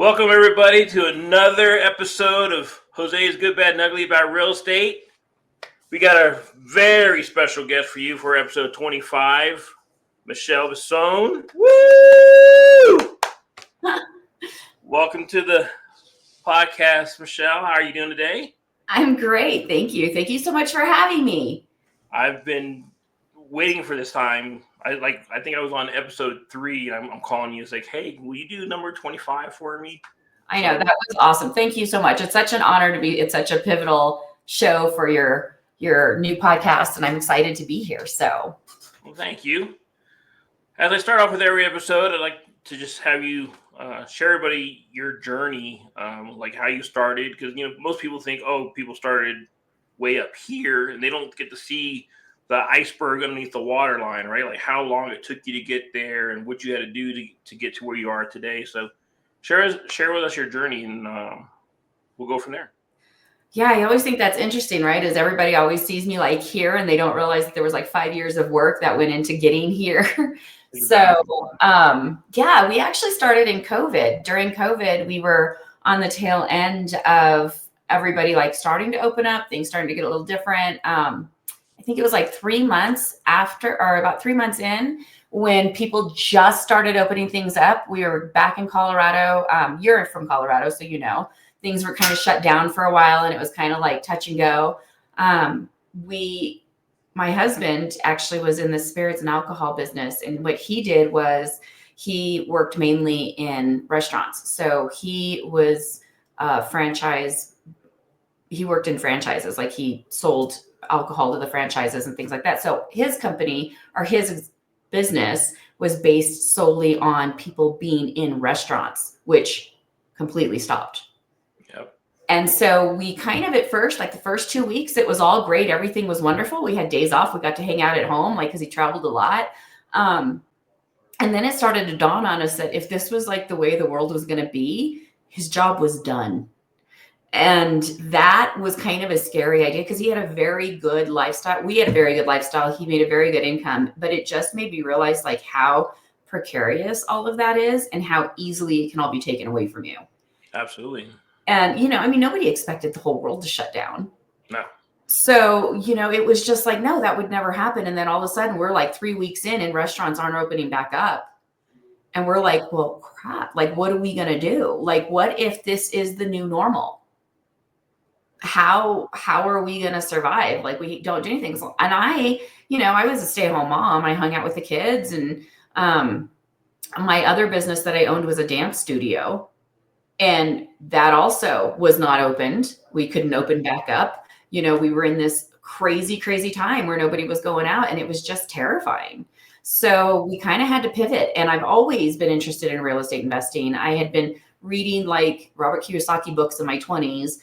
Welcome, everybody, to another episode of Jose's Good, Bad, and Ugly about real estate. We got a very special guest for you for episode 25, Michelle Bisson. Woo! Welcome to the podcast, Michelle. How are you doing today? I'm great. Thank you. Thank you so much for having me. I've been waiting for this time. I think I was on episode 3, and I'm calling you. It's like, hey, will you do number 25 for me? I know, that was awesome. Thank you so much. It's such an honor to be. It's such a pivotal show for your new podcast, and I'm excited to be here. So, well, thank you. As I start off with every episode, I'd like to just have you share everybody your journey, like how you started, because most people think, oh, people started way up here, and they don't get to see the iceberg underneath the waterline, right? Like how long it took you to get there and what you had to do to get to where you are today. So share with us your journey, and we'll go from there. Yeah, I always think that's interesting, right? Is everybody always sees me like here, and they don't realize that there was like 5 years of work that went into getting here. So, yeah, we actually started in COVID. During COVID, we were on the tail end of everybody like starting to open up, things starting to get a little different. I think it was like 3 months after, or about 3 months in, when people just started opening things up. We were back in Colorado. You're from Colorado, so things were kind of shut down for a while, and it was kind of like touch and go. My husband actually was in the spirits and alcohol business, and what he did was he worked mainly in restaurants. So he was franchise. He worked in franchises, like he sold alcohol to the franchises and things like that. So his company, or his business, was based solely on people being in restaurants, which completely stopped. Yep. And so we kind of, at first, like the first 2 weeks, it was all great. Everything was wonderful. We had days off. We got to hang out at home, like, because he traveled a lot. And then it started to dawn on us that if this was like the way the world was going to be, his job was done. And that was kind of a scary idea, because he had a very good lifestyle. We had a very good lifestyle. He made a very good income, but it just made me realize like how precarious all of that is and how easily it can all be taken away from you. Absolutely. And, nobody expected the whole world to shut down. No. So, it was just like, no, that would never happen. And then all of a sudden we're like 3 weeks in and restaurants aren't opening back up. And we're like, well, crap, like, what are we going to do? Like, what if this is the new normal? How are we going to survive? Like, we don't do anything. And I was a stay-at-home mom. I hung out with the kids, and my other business that I owned was a dance studio, and that also was not opened. We couldn't open back up. We were in this crazy, crazy time where nobody was going out, and it was just terrifying. So we kind of had to pivot. And I've always been interested in real estate investing. I had been reading like Robert Kiyosaki books in my 20s.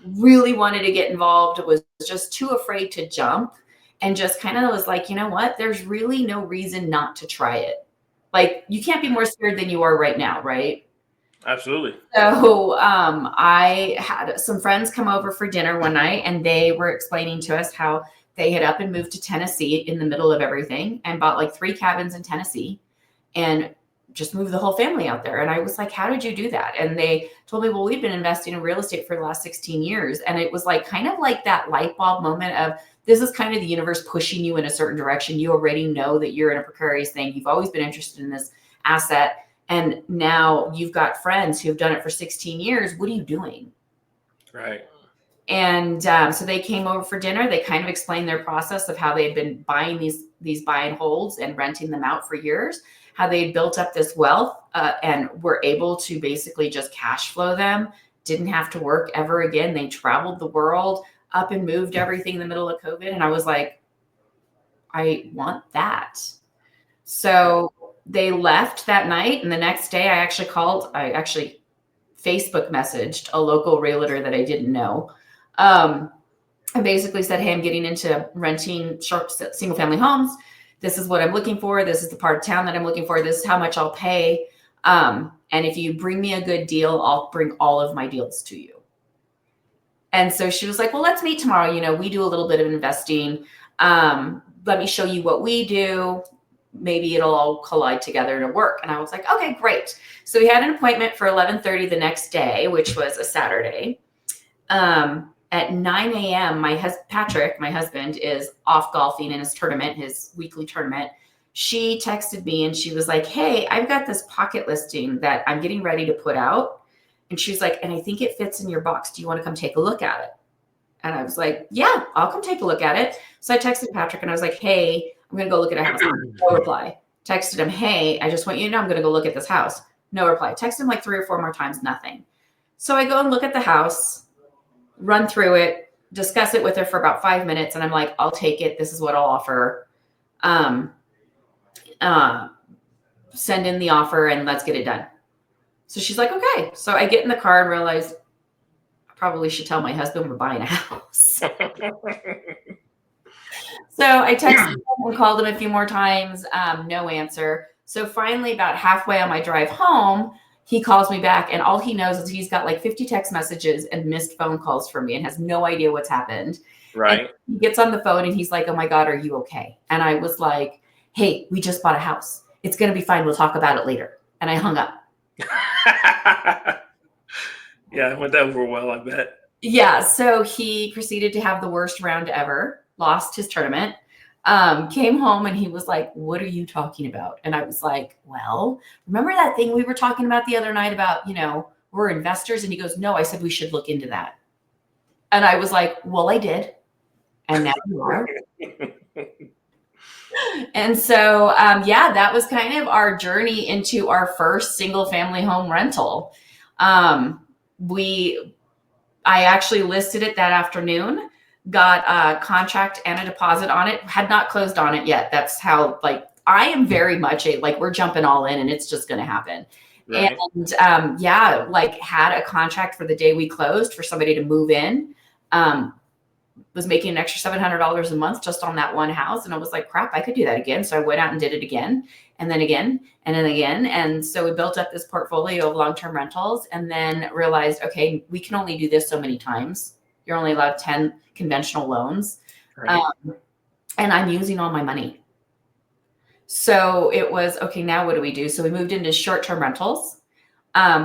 Really wanted to get involved, was just too afraid to jump, and just kind of was like, you know what, there's really no reason not to try it. Like, you can't be more scared than you are right now, right? Absolutely. So I had some friends come over for dinner one night, and they were explaining to us how they had up and moved to Tennessee in the middle of everything, and bought like 3 cabins in Tennessee, and just moved the whole family out there. And I was like, how did you do that? And they told me, well, we've been investing in real estate for the last 16 years. And it was like kind of like that light bulb moment of, this is kind of the universe pushing you in a certain direction. You already know that you're in a precarious thing. You've always been interested in this asset, and now you've got friends who've done it for 16 years. What are you doing? Right. And so they came over for dinner. They kind of explained their process of how they had been buying these buy and holds and renting them out for years, how they had built up this wealth and were able to basically just cash flow them, didn't have to work ever again. They traveled the world, up and moved everything in the middle of COVID. And I was like, I want that. So they left that night. And the next day I actually Facebook messaged a local realtor that I didn't know. I basically said, hey, I'm getting into renting short single family homes. This is what I'm looking for. This is the part of town that I'm looking for. This is how much I'll pay. And if you bring me a good deal, I'll bring all of my deals to you. And so she was like, well, let's meet tomorrow. We do a little bit of investing. Let me show you what we do. maybe it'll all collide together to work. And I was like, okay, great. So we had an appointment for 11:30 the next day, which was a Saturday. At 9 a.m., Patrick, my husband, is off golfing in his tournament, his weekly tournament. She texted me and she was like, hey, I've got this pocket listing that I'm getting ready to put out. And she's like, and I think it fits in your box. Do you want to come take a look at it? And I was like, yeah, I'll come take a look at it. So I texted Patrick and I was like, hey, I'm going to go look at a house. No reply. Texted him, hey, I just want you to know I'm going to go look at this house. No reply. Texted him like 3 or 4 more times, nothing. So I go and look at the house, run through it, discuss it with her for about 5 minutes. And I'm like, I'll take it. This is what I'll offer. Send in the offer and let's get it done. So she's like, okay. So I get in the car and realize I probably should tell my husband we're buying a house. So I texted him and called him a few more times. No answer. So finally, about halfway on my drive home, he calls me back and all he knows is he's got like 50 text messages and missed phone calls from me and has no idea what's happened. Right. And he gets on the phone and he's like, oh my God, are you okay? And I was like, hey, we just bought a house. It's going to be fine. We'll talk about it later. And I hung up. Yeah, it went over well, I bet. Yeah. So he proceeded to have the worst round ever, lost his tournament, came home and he was like, what are you talking about? And I was like, well, remember that thing we were talking about the other night about, we're investors? And he goes, no, I said we should look into that. And I was like, well, I did. And now you are. And so, that was kind of our journey into our first single family home rental. I actually listed it that afternoon, got a contract and a deposit on it, had not closed on it yet. That's how, I am very much we're jumping all in and it's just going to happen. Right. And had a contract for the day we closed for somebody to move in. Was making an extra $700 a month just on that one house. And I was like, crap, I could do that again. So I went out and did it again and then again and then again. And so we built up this portfolio of long-term rentals and then realized, okay, we can only do this so many times. You're only allowed 10 conventional loans. Right. And I'm using all my money. So it was, okay, now what do we do? So we moved into short-term rentals.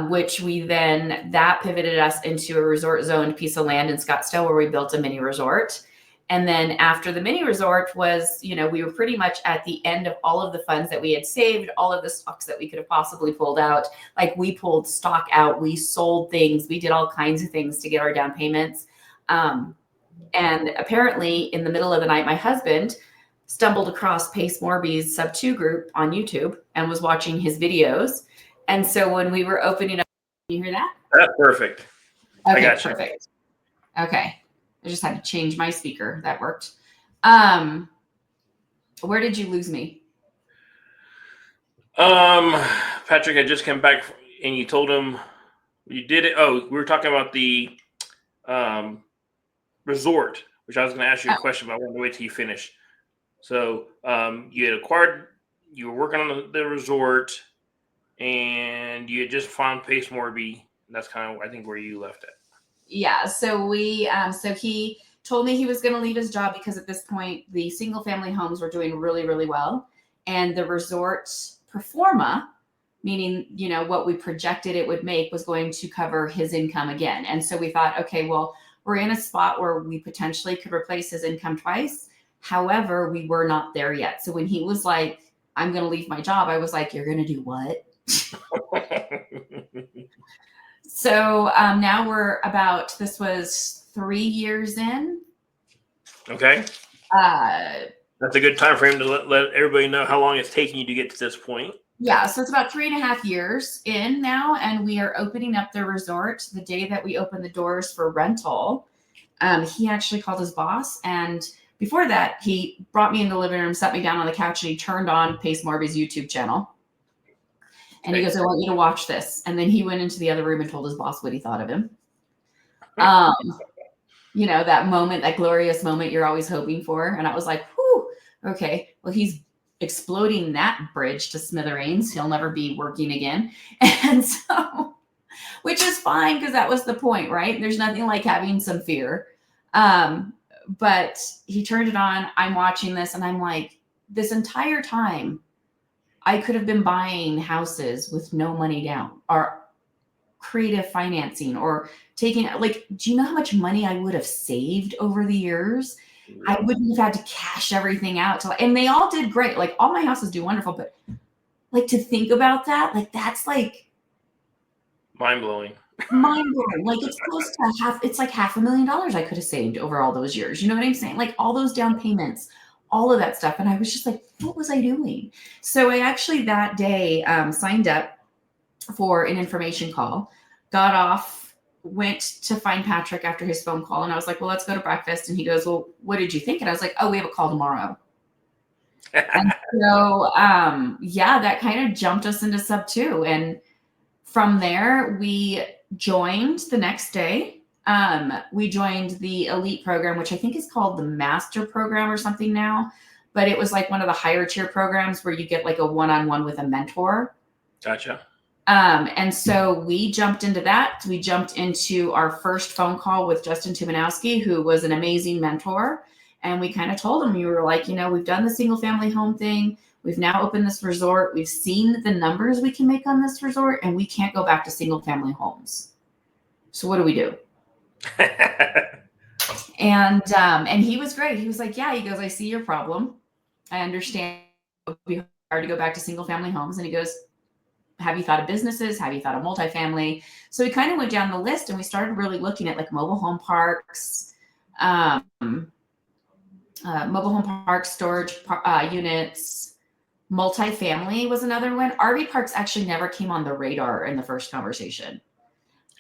Which that pivoted us into a resort zoned piece of land in Scottsdale where we built a mini resort. And then after the mini resort was, we were pretty much at the end of all of the funds that we had saved, all of the stocks that we could have possibly pulled out. Like we pulled stock out, we sold things, we did all kinds of things to get our down payments. And apparently in the middle of the night, my husband stumbled across Pace Morby's sub 2 group on YouTube and was watching his videos. And so when we were opening up, can you hear that? That's perfect. Okay, I got you. Perfect. Okay. I just had to change my speaker. That worked. Where did you lose me? Patrick had just come back and you told him you did it. Oh, we were talking about the resort, which I was going to ask you a question, but I wanted to wait till you finish. So you were working on the resort. And you just found Pace Morby. That's kind of, I think, where you left it. Yeah. So he told me he was going to leave his job because at this point, the single family homes were doing really, really well. And the resort pro forma, meaning, what we projected it would make was going to cover his income again. And so we thought, okay, well, we're in a spot where we potentially could replace his income twice. However, we were not there yet. So when he was like, I'm going to leave my job, I was like, you're going to do what? So now this was 3 years in. Okay. That's a good time frame to let everybody know how long it's taking you to get to this point. Yeah, so it's about 3.5 years in now, and we are opening up the resort. The day that we opened the doors for rental, he actually called his boss, and before that, he brought me in the living room, sat me down on the couch, and he turned on Pace Morby's YouTube channel. And he goes, I want you to watch this. And then he went into the other room and told his boss what he thought of him. That moment, that glorious moment you're always hoping for. And I was like, whew, okay, well, he's exploding that bridge to smithereens. He'll never be working again. And so, which is fine because that was the point, right? There's nothing like having some fear. But he turned it on. I'm watching this and I'm like, this entire time, I could have been buying houses with no money down, or creative financing, or taking, like, do you know how much money I would have saved over the years? I wouldn't have had to cash everything out to, and they all did great. Like, all my houses do wonderful, but like, to think about that, like, that's like mind blowing. mind blowing. Like, it's close to it's like $500,000 I could have saved over all those years. You know what I'm saying? Like, all those down payments, all of that stuff. And I was just like, what was I doing? So I actually that day signed up for an information call, got off, went to find Patrick after his phone call. And I was like, well, let's go to breakfast. And he goes, well, what did you think? And I was like, oh, we have a call tomorrow. And so, yeah, that kind of jumped us into sub 2. And from there, we joined the next day. We joined the elite program, which I think is called the master program or something now, but it was like one of the higher tier programs where you get like a one-on-one with a mentor. Gotcha. And so we jumped into that. We jumped into our first phone call with Justin Tumanowski, who was an amazing mentor. And we kind of told him, we were like, you know, we've done the single family home thing. We've now opened this resort. We've seen the numbers we can make on this resort, and we can't go back to single family homes. So what do we do? And he was great. He was like, yeah, he goes, I see your problem. I understand it would be hard to go back to single family homes. And he goes, have you thought of businesses? Have you thought of multifamily? So we kind of went down the list, and we started really looking at like mobile home parks, storage units. Multifamily was another one. RV parks actually never came on the radar in the first conversation.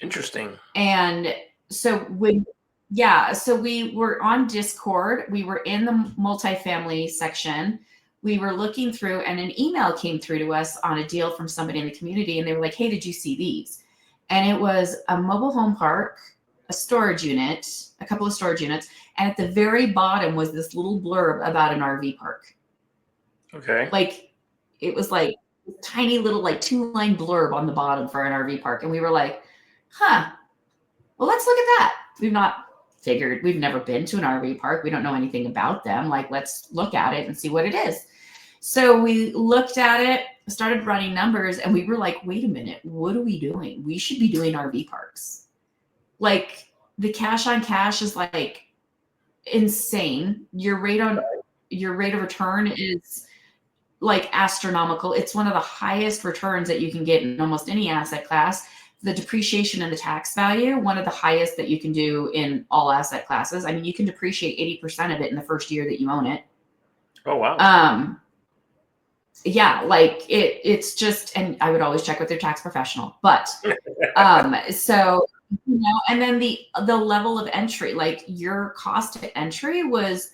Interesting. And so so we were on Discord. We were in the multifamily section. We were looking through, and an email came through to us on a deal from somebody in the community. And they were like, hey, did you see these? And it was a mobile home park, a storage unit, a couple of storage units. And at the very bottom was this little blurb about an RV park. Okay. Like, it was like a tiny little like 2-line blurb on the bottom for an RV park. And we were like, well, let's look at that. We've never been to an RV park. We don't know anything about them. Like, let's look at it and see what it is. So we looked at it, started running numbers, and we were like, wait a minute, what are we doing? We should be doing RV parks. Like, the cash on cash is like insane. Your rate of return is like astronomical. It's one of the highest returns that you can get in almost any asset class. The depreciation and the tax value, one of the highest that you can do in all asset classes. I mean, you can depreciate 80% of it in the first year that you own it. Oh, wow. Yeah, like it's just, and I would always check with your tax professional, but, so, you know, and then the level of entry, like your cost of entry was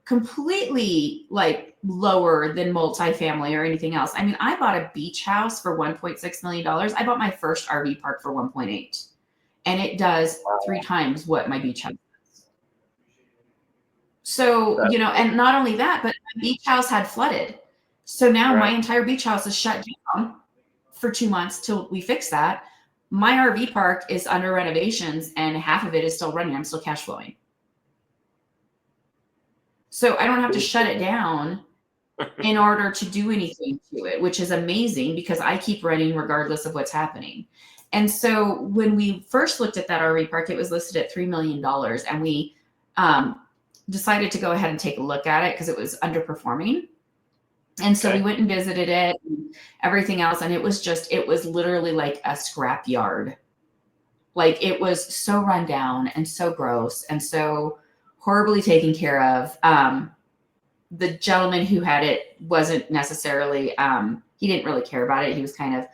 completely like lower than multifamily or anything else. I mean, I bought a beach house for $1.6 million. I bought my first RV park for 1.8, and it does 3 times what my beach house does. So, you know, and not only that, but my beach house had flooded. So now my entire beach house is shut down for 2 months till we fix that. My RV park is under renovations, and half of it is still running. I'm still cash flowing. So I don't have to shut it down in order to do anything to it, which is amazing because I keep running regardless of what's happening. And so when we first looked at that RV park, it was listed at $3 million. And we decided to go ahead and take a look at it because it was underperforming. And so we went and visited it and everything else. And it was literally like a scrap yard. Like, it was so run down and so gross and so horribly taken care of. The gentleman who had it wasn't necessarily, he didn't really care about it. He kind of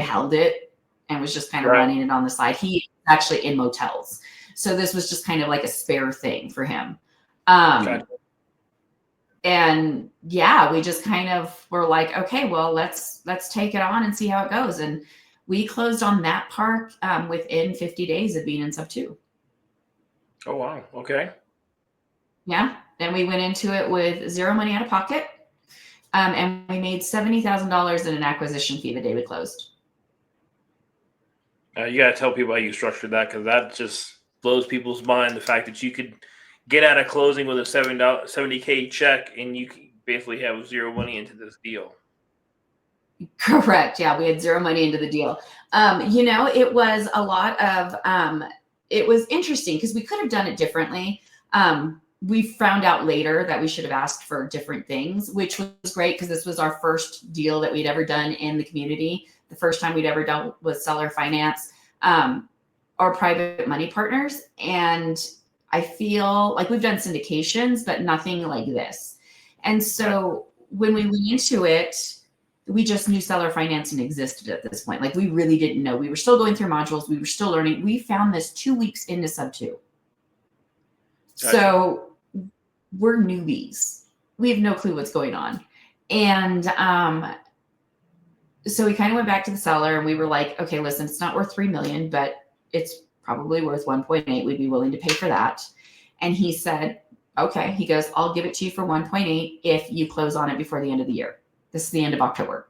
held it and was just kind of running it on the side. He was actually in motels. So this was just kind of like a spare thing for him. And yeah, we just kind of were like, okay, well, let's take it on and see how it goes. And we closed on that park within 50 days of being in sub 2. Oh, wow. Okay. Yeah. Then we went into it with zero money out of pocket. And we made $70,000 in an acquisition fee the day we closed. You got to tell people how you structured that, because that just blows people's mind. The fact that you could get out of closing with a $70K check and you basically have zero money into this deal. Correct. Yeah, we had zero money into the deal. It was a lot of, it was interesting because we could have done it differently. We found out later that we should have asked for different things, which was great because this was our first deal that we'd ever done in the community. The first time we'd ever dealt with seller finance or private money partners. And I feel like we've done syndications, but nothing like this. And so when we went into it, we just knew seller financing existed at this point. Like we really didn't know. We were still going through modules. We were still learning. We found this 2 weeks into sub 2. Gotcha. So we're newbies. We have no clue what's going on. And so we kind of went back to the seller and we were like, okay, listen, it's not worth 3 million, but it's probably worth 1.8. We'd be willing to pay for that. And he said, okay. He goes, I'll give it to you for 1.8 if you close on it before the end of the year. This is the end of October.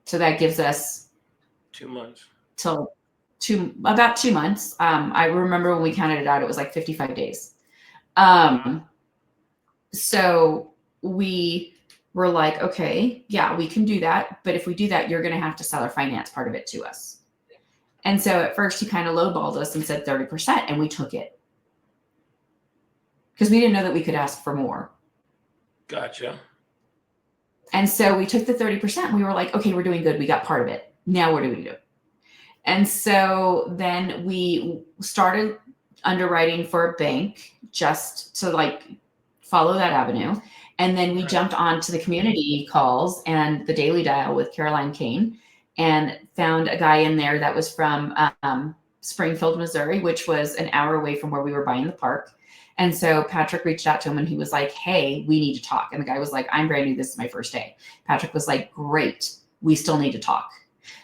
So that gives us 2 months till about 2 months. I remember when we counted it out, it was like 55 days. So we were like, okay, yeah, we can do that. But if we do that, you're going to have to seller finance part of it to us. And so at first he kind of lowballed us and said 30%, and we took it because we didn't know that we could ask for more. Gotcha. And so we took the 30%. We were like, okay, we're doing good. We got part of it. Now what do we do? And so then we started underwriting for a bank just to like follow that avenue. And then we jumped onto the community calls and the daily dial with Caroline Kane and found a guy in there that was from Springfield, Missouri, which was an hour away from where we were buying the park. And so Patrick reached out to him and he was like, hey, we need to talk. And the guy was like, I'm brand new. This is my first day. Patrick was like, great. We still need to talk.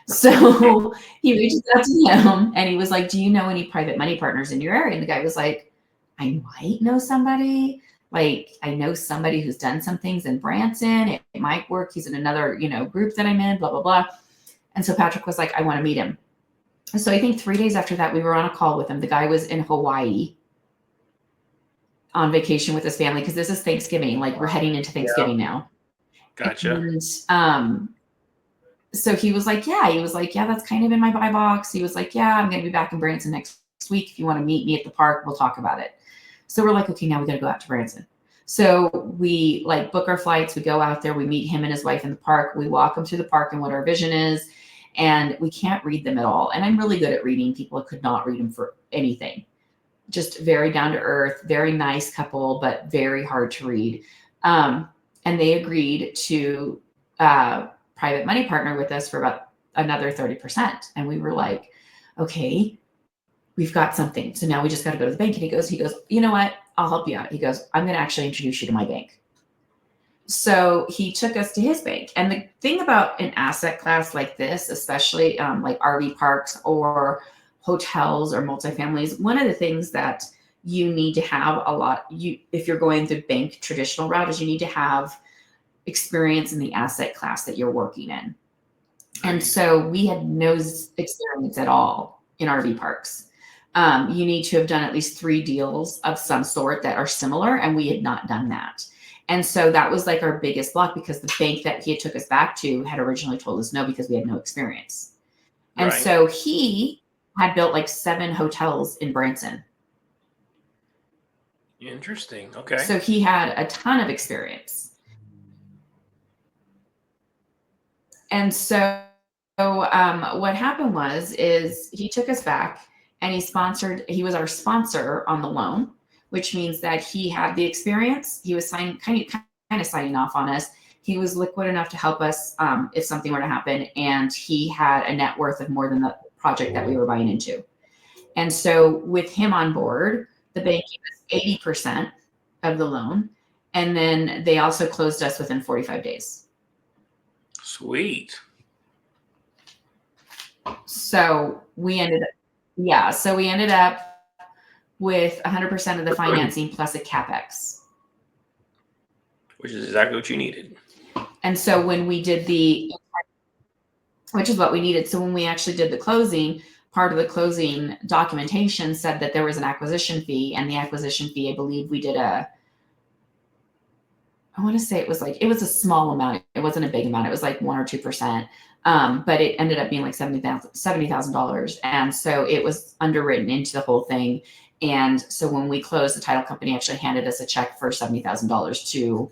So he reached out to him and he was like, do you know any private money partners in your area? And the guy was like, I might know somebody. Like, I know somebody who's done some things in Branson. It might work. He's in another, group that I'm in, blah, blah, blah. And so Patrick was like, I want to meet him. And so I think 3 days after that, we were on a call with him. The guy was in Hawaii on vacation with his family because this is Thanksgiving. Like we're heading into Thanksgiving now. Gotcha. And so he was like, yeah, that's kind of in my buy box. He was like, yeah, I'm going to be back in Branson next week. If you want to meet me at the park, we'll talk about it. So we're like, okay, now we got to go out to Branson. So we like book our flights. We go out there. We meet him and his wife in the park. We walk them through the park and what our vision is. And we can't read them at all. And I'm really good at reading people. I could not read them for anything. Just very down to earth, very nice couple, but very hard to read. And they agreed to private money partner with us for about another 30%. And we were like, okay, we've got something. So now we just got to go to the bank. And he goes, you know what? I'll help you out. He goes, I'm going to actually introduce you to my bank. So he took us to his bank. And the thing about an asset class like this, especially like RV parks or hotels or multifamilies, one of the things that you need to have if you're going the bank traditional route is you need to have experience in the asset class that you're working in. And so we had no experience at all in RV parks. You need to have done at least 3 deals of some sort that are similar, and we had not done that. And so that was like our biggest block because the bank that he took us back to had originally told us no because we had no experience. And so he had built like 7 hotels in Branson. Interesting. Okay. So he had a ton of experience. And so what happened is he took us back and he was our sponsor on the loan, which means that he had the experience. He was kind of signing off on us. He was liquid enough to help us if something were to happen. And he had a net worth of more than the project that we were buying into. And so with him on board, the bank gave us 80% of the loan. And then they also closed us within 45 days. Sweet. So we ended up with 100% of the financing plus a CapEx. Which is exactly what you needed. And so when we did which is what we needed. So when we actually did the closing, part of the closing documentation said that there was an acquisition fee, and the acquisition fee, I believe we did I want to say it was a small amount. It wasn't a big amount. It was like 1 or 2%. But it ended up being like $70,000. And so it was underwritten into the whole thing. And so when we closed, the title company actually handed us a check for $70,000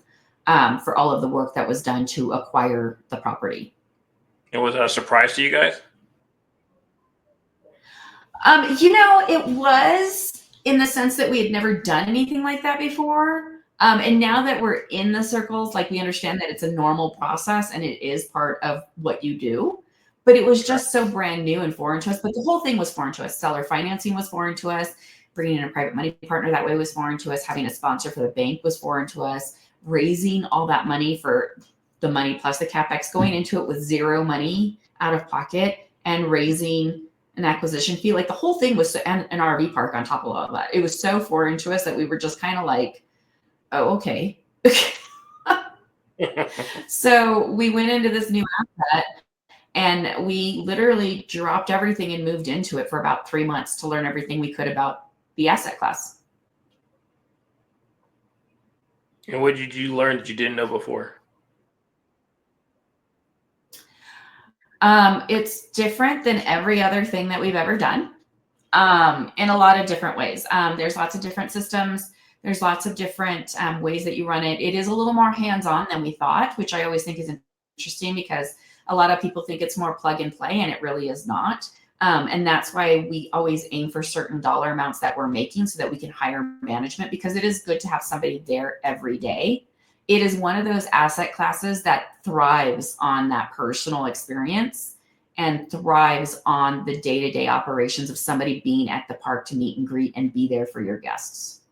for all of the work that was done to acquire the property. And was that a surprise to you guys? It was, in the sense that we had never done anything like that before. And now that we're in the circles, like, we understand that it's a normal process and it is part of what you do. But it was just so brand new and foreign to us. But the whole thing was foreign to us. Seller financing was foreign to us. Bringing in a private money partner that way was foreign to us. Having a sponsor for the bank was foreign to us. Raising all that money for the money plus the CapEx, going into it with zero money out of pocket and raising an acquisition fee. Like, the whole thing was and an RV park on top of all of that. It was so foreign to us that we were just kind of like, oh, okay. So we went into this new asset and we literally dropped everything and moved into it for about 3 months to learn everything we could about the asset class. And what did you learn that you didn't know before? It's different than every other thing that we've ever done, in a lot of different ways. There's lots of different systems. There's lots of different ways that you run it. It is a little more hands-on than we thought, which I always think is interesting, because a lot of people think it's more plug and play, and it really is not. And that's why we always aim for certain dollar amounts that we're making so that we can hire management, because it is good to have somebody there every day. It is one of those asset classes that thrives on that personal experience and thrives on the day-to-day operations of somebody being at the park to meet and greet and be there for your guests.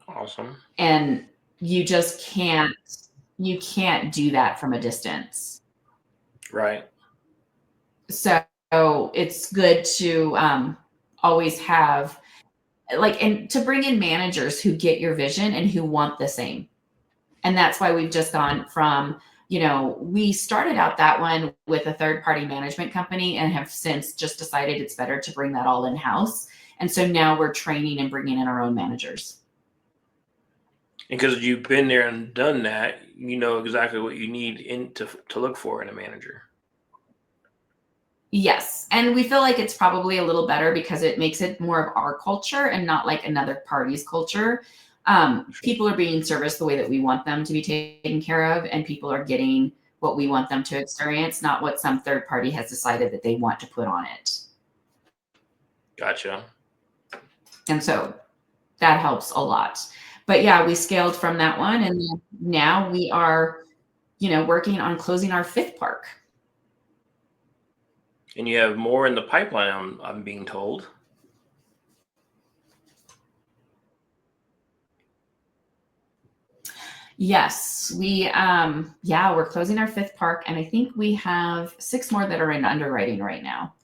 Awesome. And you just can't do that from a distance. Right. So it's good to always have, and to bring in managers who get your vision and who want the same. And that's why we've just gone from, we started out that one with a third-party management company and have since just decided it's better to bring that all in-house. And so now we're training and bringing in our own managers. And because you've been there and done that, you know exactly what you need to look for in a manager. Yes. And we feel like it's probably a little better because it makes it more of our culture and not like another party's culture. People are being serviced the way that we want them to be taken care of, and people are getting what we want them to experience, not what some third party has decided that they want to put on it. Gotcha. And so that helps a lot. But yeah, we scaled from that one, and now we are, working on closing our 5th park. And you have more in the pipeline, I'm being told. Yes, we're closing our 5th park, and I think we have 6 more that are in underwriting right now.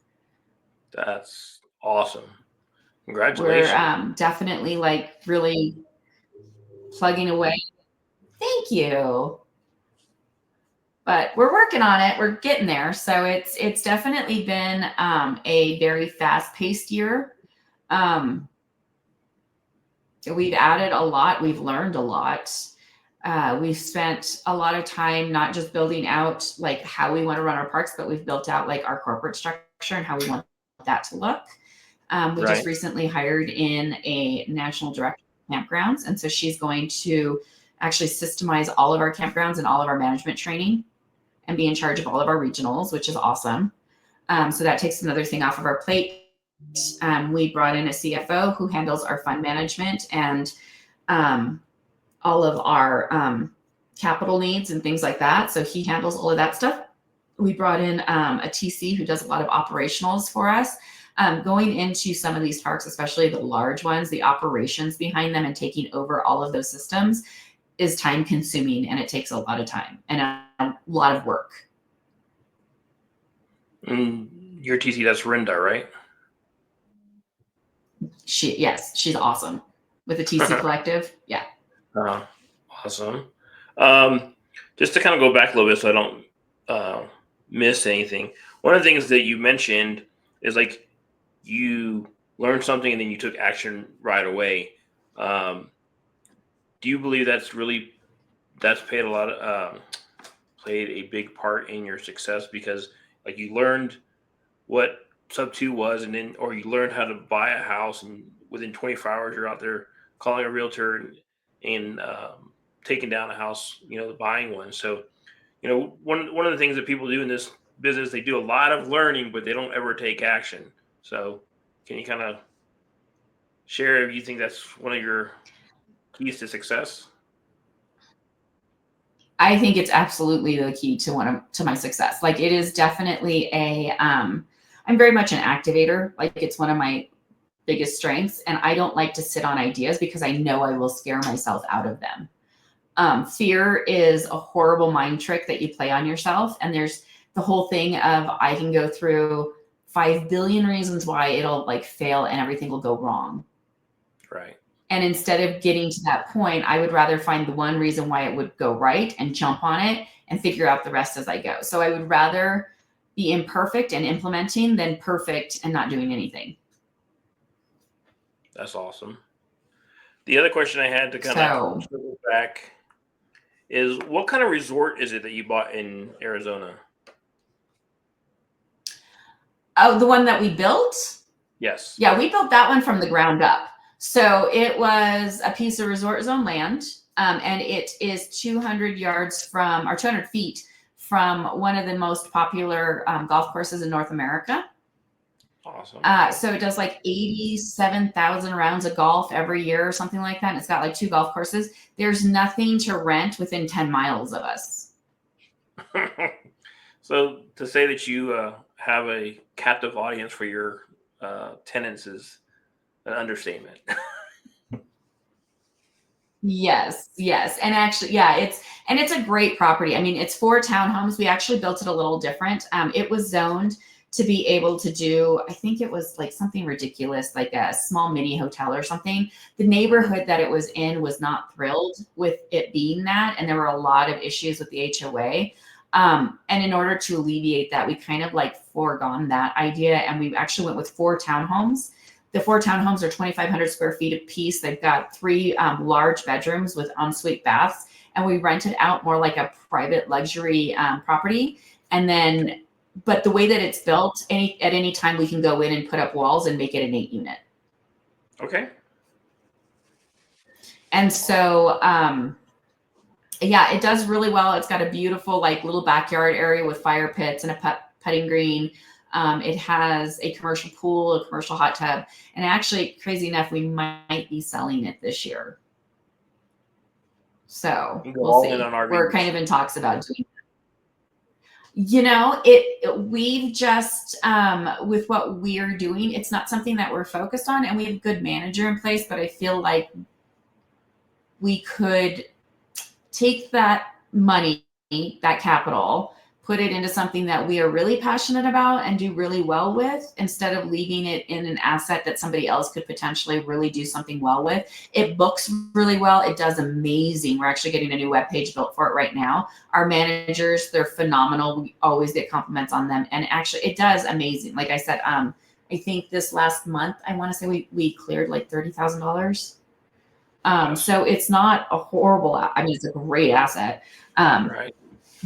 That's awesome. Congratulations. We're definitely really plugging away. Thank you. But we're working on it. We're getting there. So it's definitely been a very fast-paced year. We've added a lot. We've learned a lot. We've spent a lot of time not just building out how we want to run our parks, but we've built out our corporate structure and how we want that to look. We just recently hired in a national director of campgrounds. And so she's going to actually systemize all of our campgrounds and all of our management training and be in charge of all of our regionals, which is awesome. So that takes another thing off of our plate. We brought in a CFO who handles our fund management and all of our capital needs and things like that. So he handles all of that stuff. We brought in a TC who does a lot of operationals for us. Going into some of these parks, especially the large ones, the operations behind them and taking over all of those systems is time consuming, and it takes a lot of time and a lot of work. Your TC, that's Rinda, right? Yes, she's awesome with the TC Collective. Yeah. Awesome. Just to kind of go back a little bit so I don't miss anything. One of the things that you mentioned is you learned something and then you took action right away. Do you believe that's really that's played a big part in your success because like you learned what sub two was, and then or you learned how to buy a house, and within 24 hours you're out there calling a realtor and taking down a house, buying one. So one of the things that people do in this business, they do a lot of learning, but they don't ever take action. So can you kind of share if you think that's one of your keys to success? I think it's absolutely the key to my success. Like it is definitely I'm very much an activator. Like it's one of my biggest strengths. And I don't like to sit on ideas because I know I will scare myself out of them. Fear is a horrible mind trick that you play on yourself. And there's the whole thing of I can go through 5 billion reasons why it'll like fail and everything will go wrong. Right. And instead of getting to that point, I would rather find the one reason why it would go right and jump on it and figure out the rest as I go. So I would rather be imperfect and implementing than perfect and not doing anything. That's awesome. The other question I had to kind of circle back is what kind of resort is it that you bought in Arizona? Oh, the one that we built? Yes. Yeah, we built that one from the ground up. So it was a piece of resort zone land, and it is 200 yards from, or 200 feet from one of the most popular golf courses in North America. Awesome. So it does like 87,000 rounds of golf every year or something like that. And it's got like 2 golf courses. There's nothing to rent within 10 miles of us. So to say that you have a captive audience for your tenants is an understatement. Yes. And actually, yeah, it's a great property. I mean, it's 4 townhomes. We actually built it a little different. It was zoned to be able to do, I think it was like something ridiculous, like a small mini hotel or something. The neighborhood that it was in was not thrilled with it being that. And there were a lot of issues with the HOA. And in order to alleviate that, we kind of like foregone that idea. And we actually went with 4 townhomes. The 4 townhomes are 2,500 square feet a piece. They've got 3 large bedrooms with ensuite baths. And we rented out more like a private luxury property. And then, but the way that it's built, at any time we can go in and put up walls and make it an 8 unit. Okay. And so, yeah, it does really well. It's got a beautiful like little backyard area with fire pits and a putting green. It has a commercial pool, a commercial hot tub, and actually, crazy enough, we might be selling it this year. So we'll see. We're kind of in talks about doing that. We've just, with what we're doing, it's not something that we're focused on, and we have a good manager in place, but I feel like we could take that money, that capital, put it into something that we are really passionate about and do really well with, instead of leaving it in an asset that somebody else could potentially really do something well with. It books really well. It does amazing. We're actually getting a new webpage built for it right now. Our managers, they're phenomenal. We always get compliments on them. And actually it does amazing. Like I said, I think this last month, I want to say we cleared like $30,000. So it's not a horrible, I mean, it's a great asset. Right.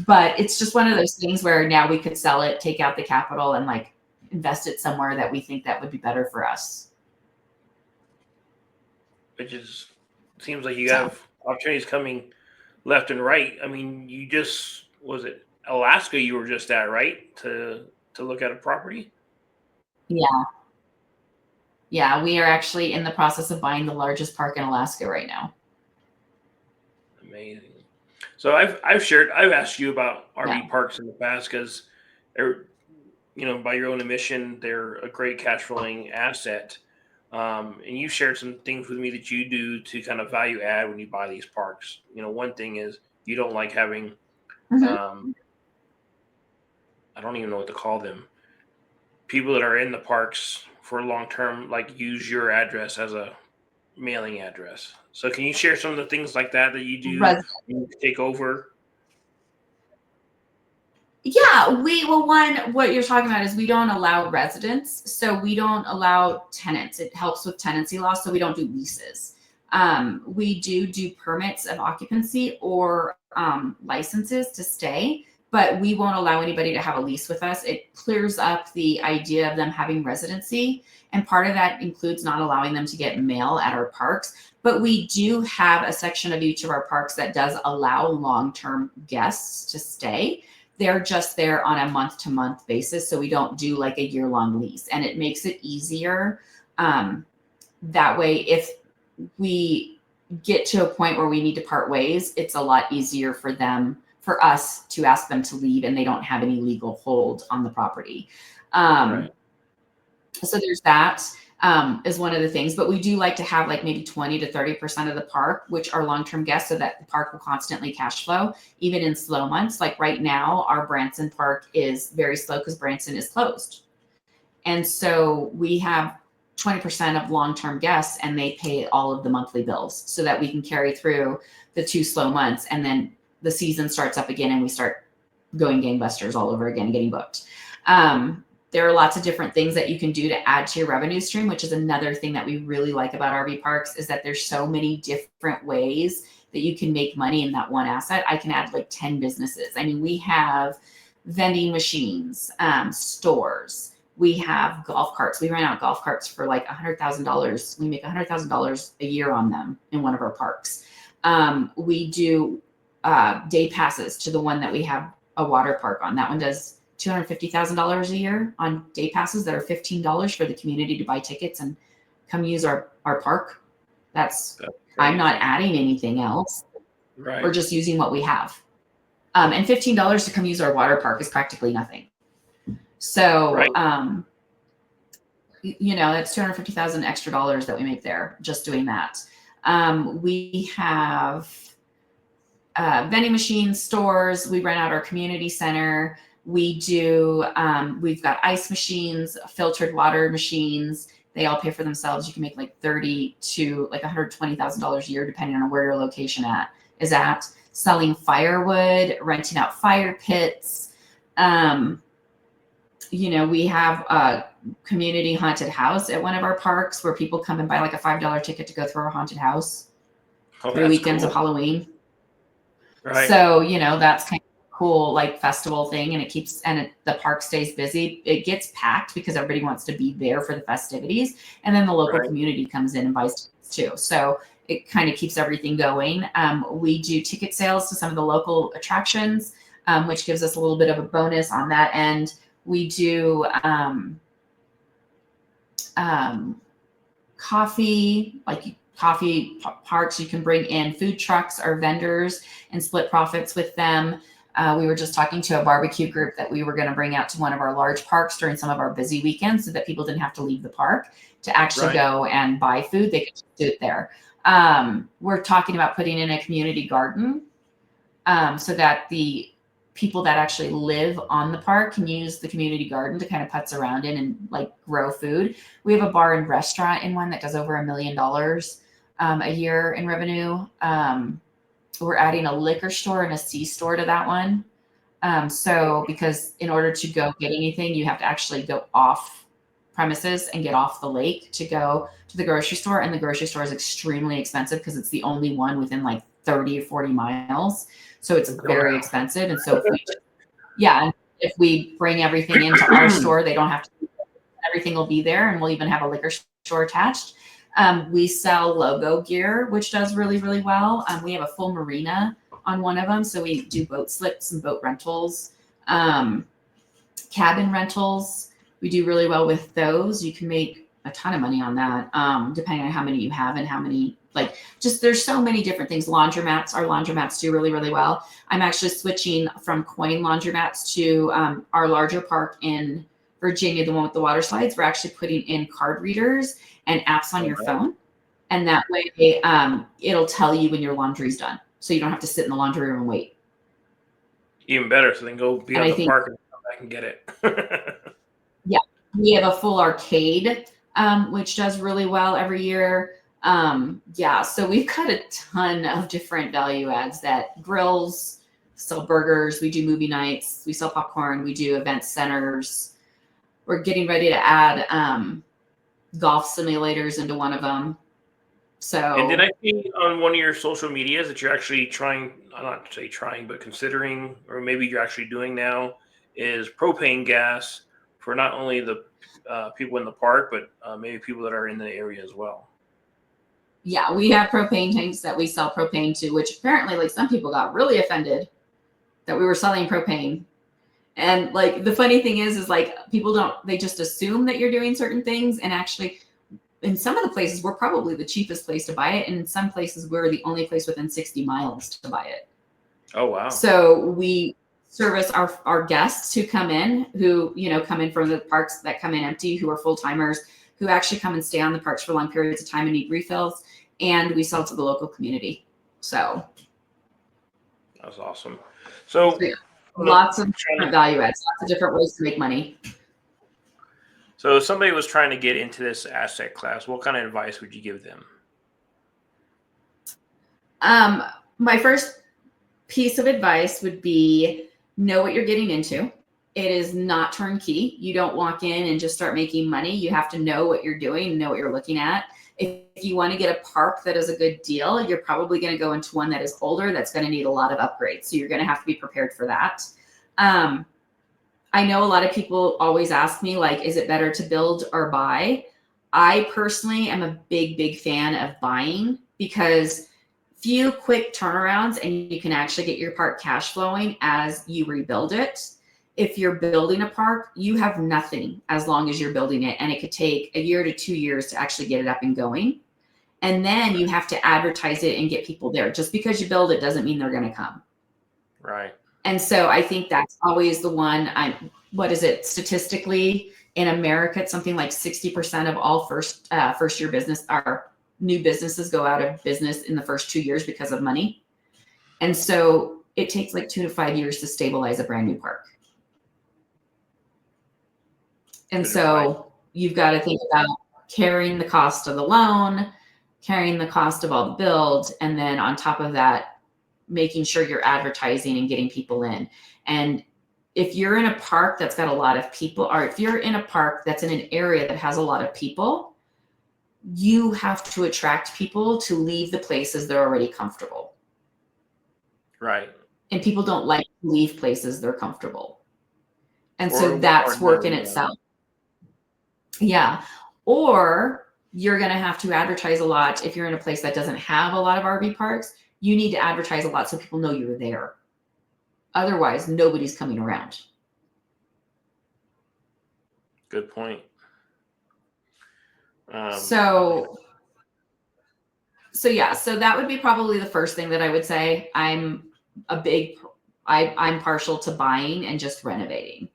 But it's just one of those things where now we could sell it, take out the capital, and like invest it somewhere that we think that would be better for us. Which seems like you have opportunities coming left and right. I mean, was it Alaska you were just at, right? To look at a property? Yeah, we are actually in the process of buying the largest park in Alaska right now. Amazing. So I've asked you about RV parks in the past because they're, by your own admission, they're a great cash flowing asset. And you shared some things with me that you do to kind of value add when you buy these parks. One thing is you don't like having, I don't even know what to call them, people that are in the parks for long term, like use your address as a mailing address. So can you share some of the things like that you do you take over? Yeah, what you're talking about is we don't allow residents. So we don't allow tenants. It helps with tenancy law. So we don't do leases. We do permits of occupancy or licenses to stay, but we won't allow anybody to have a lease with us. It clears up the idea of them having residency. And part of that includes not allowing them to get mail at our parks. But we do have a section of each of our parks that does allow long-term guests to stay. They're just there on a month-to-month basis. So we don't do like a year-long lease. And it makes it easier. That way, if we get to a point where we need to part ways, it's a lot easier for us to ask them to leave, and they don't have any legal hold on the property. Right. So there's that is one of the things, but we do like to have like maybe 20 to 30% of the park, which are long-term guests, so that the park will constantly cash flow, even in slow months. Like right now, our Branson Park is very slow because Branson is closed. And so we have 20% of long-term guests, and they pay all of the monthly bills so that we can carry through the 2 slow months. And then the season starts up again and we start going gangbusters all over again, getting booked. There are lots of different things that you can do to add to your revenue stream, which is another thing that we really like about RV parks, is that there's so many different ways that you can make money in that one asset. I can add like 10 businesses. I mean, we have vending machines, stores. We have golf carts. We rent out golf carts for like $100,000. We make $100,000 a year on them in one of our parks. We do day passes to the one that we have a water park on. That one does $250,000 a year on day passes that are $15 for the community to buy tickets and come use our park. That's I'm not adding anything else. Right. We're just using what we have. And $15 to come use our water park is practically nothing. So, Right. That's $250,000 extra dollars that we make there just doing that. We have vending machines, stores. We rent out our community center. We do, we've got ice machines, filtered water machines. They all pay for themselves. You can make like $30,000 to like $120,000 a year, depending on where your location is at. Selling firewood, renting out fire pits. We have a community haunted house at one of our parks where people come and buy like a $5 ticket to go through our haunted house for the weekends of Halloween. Right. So, that's kind of cool, like festival thing. And the park stays busy. It gets packed because everybody wants to be there for the festivities. And then the local community comes in and buys tickets too. So it kind of keeps everything going. We do ticket sales to some of the local attractions, which gives us a little bit of a bonus on that end. We do coffee parks. You can bring in food trucks or vendors and split profits with them. We were just talking to a barbecue group that we were going to bring out to one of our large parks during some of our busy weekends so that people didn't have to leave the park to actually go and buy food. They could just do it there. We're talking about putting in a community garden so that the people that actually live on the park can use the community garden to kind of putz around in and like grow food. We have a bar and restaurant in one that does over $1 million a year in revenue. We're adding a liquor store and a C-store to that one. So because in order to go get anything, you have to actually go off premises and get off the lake to go to the grocery store. And the grocery store is extremely expensive because it's the only one within like 30 or 40 miles. So it's very expensive. And so if we bring everything into our store, they don't have to, everything will be there, and we'll even have a liquor store attached. We sell logo gear, which does really, really well. We have a full marina on one of them. So we do boat slips and boat rentals, cabin rentals. We do really well with those. You can make a ton of money on that, depending on how many you have and how many, there's so many different things. Laundromats, our laundromats do really, really well. I'm actually switching from coin laundromats to our larger park in Virginia, the one with the water slides. We're actually putting in card readers and apps on your phone. And that way it'll tell you when your laundry's done. So you don't have to sit in the laundry room and wait. Even better. So they can go beyond the park and come back and get it. Yeah. We have a full arcade, which does really well every year. So we've got a ton of different value adds that grills, sell burgers. We do movie nights. We sell popcorn. We do event centers. We're getting ready to add golf simulators into one of them. And did So I see on one of your social medias that you're actually trying, not to say trying, but considering, or maybe you're actually doing now, is propane gas for not only the people in the park, but maybe people that are in the area as well? yeah, we have propane tanks that we sell propane to, which apparently like some people got really offended that we were selling propane. And like the funny thing is like people don't, they just assume that you're doing certain things. And actually, in some of the places, we're probably the cheapest place to buy it. And in some places, we're the only place within 60 miles to buy it. Oh, wow. So we service our guests who come in, who, come in from the parks that come in empty, who are full timers, who actually come and stay on the parks for long periods of time and need refills. And we sell to the local community. So That's awesome. So, yeah, I'm gonna- lots of different value adds, lots of different ways to make money. so if somebody was trying to get into this asset class, what kind of advice would you give them? My first piece of advice would be know what you're getting into. It is not turnkey. You don't walk in and just start making money. You have to know what you're doing, know what you're looking at. If you want to get a park that is a good deal, you're probably going to go into one that is older, that's going to need a lot of upgrades. So you're going to have to be prepared for that. I know a lot of people always ask me, like, is it better to build or buy? I personally am a big fan of buying because few quick turnarounds and you can actually get your park cash flowing as you rebuild it. If you're building a park, you have nothing as long as you're building it. And it could take a year to 2 years to actually get it up and going. And then you have to advertise it and get people there. Just because you build it doesn't mean they're going to come. Right. And so I think that's always the one. What is it statistically in America? It's something like 60% of all first year business are new businesses go out of business in the first 2 years because of money. And so it takes like 2 to 5 years to stabilize a brand new park. And so you've got to think about carrying the cost of the loan, carrying the cost of all the build, and then on top of that, making sure you're advertising and getting people in. And if you're in a park that's got a lot of people, or if you're in a park that's in an area that has a lot of people, you have to attract people to leave the places they're already comfortable. Right. And people don't like to leave places they're comfortable. And so that's work in itself. Yeah. Or you're going to have to advertise a lot. If you're in a place that doesn't have a lot of RV parks, you need to advertise a lot so people know you're there. Otherwise, nobody's coming around. Good point. So that would be probably the first thing that I would say. I'm partial to buying and just renovating.